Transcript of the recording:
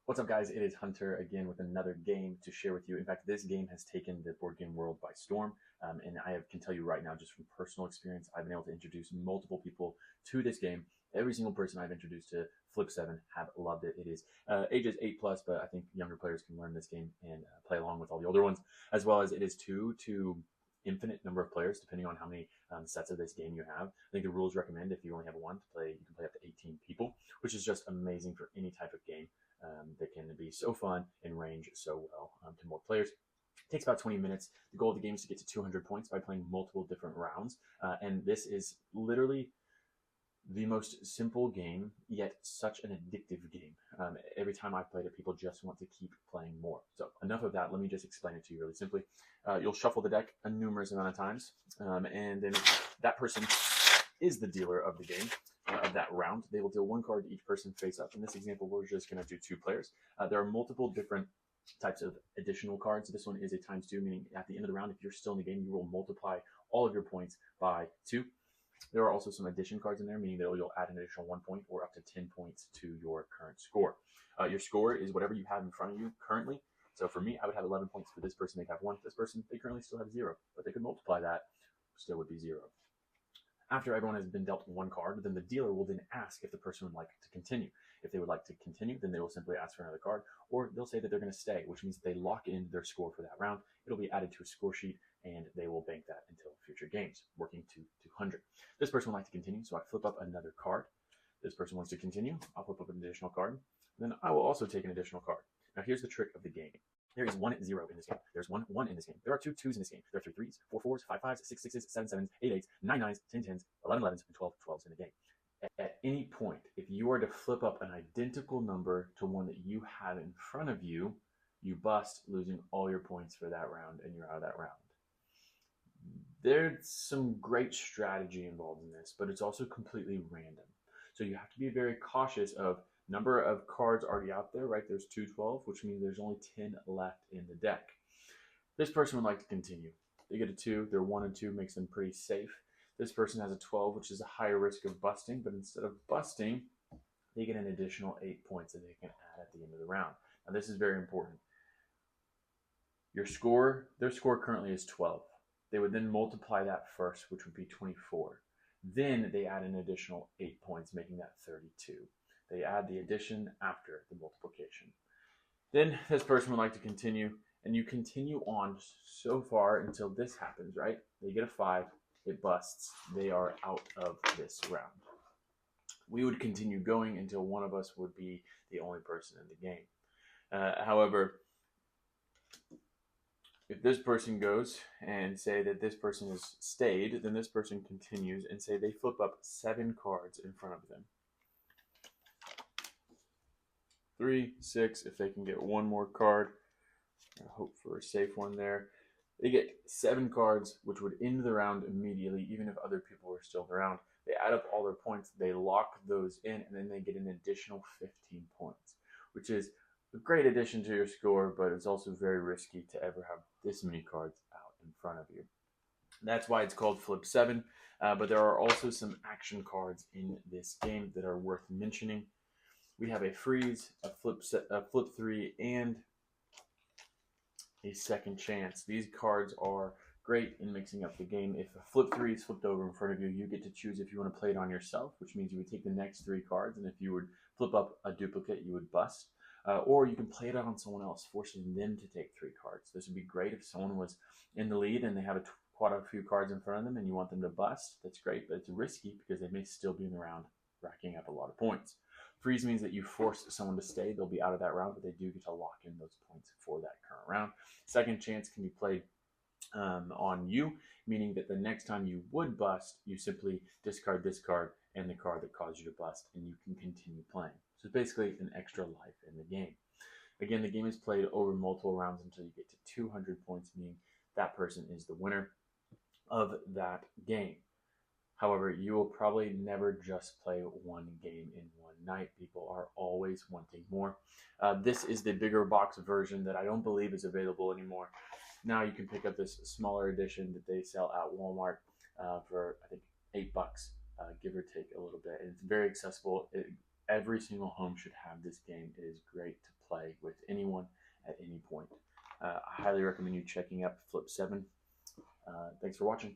What's up, guys? It is Hunter again with another game to share with you. In fact, this game has taken the board game world by storm, and can tell you right now, just from personal experience, I've been able to introduce multiple people to this game. Every single person I've introduced to Flip7 have loved it. It is ages 8 plus, but I think younger players can learn this game and play along with all the older ones, as well as it is 2 to infinite number of players, depending on how many sets of this game you have. I think the rules recommend if you only have one to play, you can play up to 18 people, which is just amazing for any type of game that can be so fun and range so well to more players. It takes about 20 minutes. The goal of the game is to get to 200 points by playing multiple different rounds. And this is literally the most simple game, yet such an addictive game. Every time I've played it, people just want to keep playing more. So enough of that. Let me just explain it to you really simply. You'll shuffle the deck a numerous amount of times, and then that person is the dealer of the game. Of that round, they will deal one card to each person face up. In this example, we're just going to do 2 players. There are multiple different types of additional cards. This one is a ×2, meaning at the end of the round, if you're still in the game, you will multiply all of your points by 2. There are also some addition cards in there, meaning that you'll add an additional 1 point or up to 10 points to your current score. Your score is whatever you have in front of you currently. So for me, I would have 11 points. For this person, they'd have 1. This person, they currently still have 0, but they could multiply that, still would be 0. After everyone has been dealt 1 card, then the dealer will then ask if the person would like to continue. If they would like to continue, then they will simply ask for another card, or they'll say that they're going to stay, which means they lock in their score for that round. It'll be added to a score sheet, and they will bank that until future games, working to 200. This person would like to continue, so I flip up another card. This person wants to continue. I'll flip up an additional card. Then I will also take an additional card. Now here's the trick of the game. There is 1 0 in this game. There's 1 1 in this game. There are 2 2s in this game. There are 3 3s, 4 4s, 5 5s, 6 6s, 7 7s, 8 8s, 9 9s, 10 10s, 11 11s, and 12 12s in the game. At any point, if you are to flip up an identical number to one that you have in front of you, you bust, losing all your points for that round, and you're out of that round. There's some great strategy involved in this, but it's also completely random. So you have to be very cautious of number of cards already out there, right? There's 212, which means there's only 10 left in the deck. This person would like to continue. They get a 2, their 1 and 2 makes them pretty safe. This person has a 12, which is a higher risk of busting, but instead of busting, they get an additional 8 points that they can add at the end of the round. Now this is very important. Your score, their score currently is 12. They would then multiply that first, which would be 24. Then they add an additional 8 points, making that 32. They add the addition after the multiplication. Then this person would like to continue, and you continue on so far until this happens, right? They get a 5, it busts. They are out of this round. We would continue going until one of us would be the only person in the game. However, if this person goes and say that this person has stayed, then this person continues and say they flip up 7 cards in front of them. 3, 6, if they can get 1 more card. I hope for a safe one there. They get 7 cards, which would end the round immediately, even if other people were still around. They add up all their points, they lock those in, and then they get an additional 15 points, which is a great addition to your score, but it's also very risky to ever have this many cards out in front of you. That's why it's called Flip7, but there are also some action cards in this game that are worth mentioning. We have a freeze, a flip 3, and a second chance. These cards are great in mixing up the game. If a flip 3 is flipped over in front of you, you get to choose if you want to play it on yourself, which means you would take the next 3 cards, and if you would flip up a duplicate, you would bust. Or you can play it out on someone else, forcing them to take 3 cards. This would be great if someone was in the lead and they have quite a few cards in front of them and you want them to bust. That's great, but it's risky because they may still be in the round racking up a lot of points. Freeze means that you force someone to stay. They'll be out of that round, but they do get to lock in those points for that current round. Second chance can be played on you, meaning that the next time you would bust, you simply discard this card and the card that caused you to bust, and you can continue playing. So it's basically an extra life in the game. Again, the game is played over multiple rounds until you get to 200 points, meaning that person is the winner of that game. However, you will probably never just play one game in one night. People are always wanting more. This is the bigger box version that I don't believe is available anymore. Now you can pick up this smaller edition that they sell at Walmart for, I think, $8, give or take a little bit. And it's very accessible. Every single home should have this game. It is great to play. play with anyone at any point. I highly recommend you checking out Flip7. Thanks for watching.